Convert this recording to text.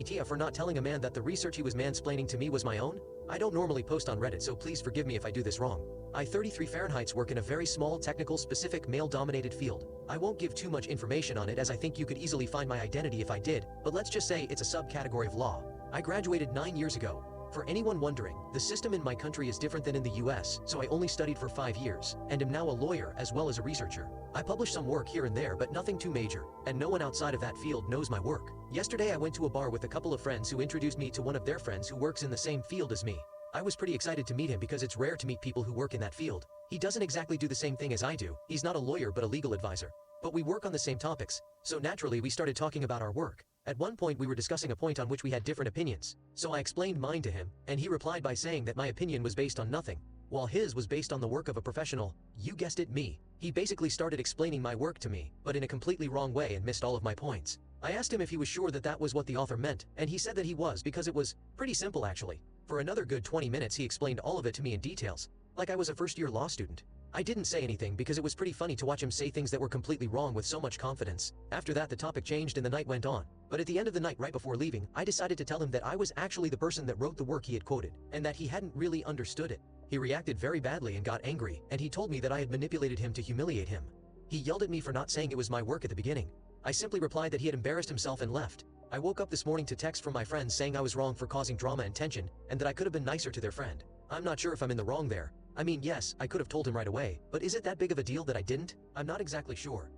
AITA for not telling a man that the research he was mansplaining to me was my own? I don't normally post on Reddit, so please forgive me if I do this wrong. I 33 Fahrenheit's work in a very small, technical, specific, male-dominated field. I won't give too much information on it as I think you could easily find my identity if I did, but let's just say it's a subcategory of law. I graduated 9 years ago. For anyone wondering, the system in my country is different than in the US, so I only studied for 5 years, and am now a lawyer as well as a researcher. I publish some work here and there, but nothing too major, and no one outside of that field knows my work. Yesterday I went to a bar with a couple of friends who introduced me to one of their friends who works in the same field as me. I was pretty excited to meet him because it's rare to meet people who work in that field. He doesn't exactly do the same thing as I do. He's not a lawyer but a legal advisor. But we work on the same topics, so naturally we started talking about our work. At one point we were discussing a point on which we had different opinions, so I explained mine to him, and he replied by saying that my opinion was based on nothing, while his was based on the work of a professional. You guessed it, me. He basically started explaining my work to me, but in a completely wrong way and missed all of my points. I asked him if he was sure that that was what the author meant, and he said that he was because it was pretty simple actually. For another good 20 minutes he explained all of it to me in details, like I was a first-year law student. I didn't say anything because it was pretty funny to watch him say things that were completely wrong with so much confidence. After that the topic changed and the night went on. But at the end of the night right before leaving, I decided to tell him that I was actually the person that wrote the work he had quoted, and that he hadn't really understood it. He reacted very badly and got angry, and he told me that I had manipulated him to humiliate him. He yelled at me for not saying it was my work at the beginning. I simply replied that he had embarrassed himself and left. I woke up this morning to text from my friends saying I was wrong for causing drama and tension, and that I could have been nicer to their friend. I'm not sure if I'm in the wrong there. I mean, yes, I could have told him right away, but is it that big of a deal that I didn't? I'm not exactly sure.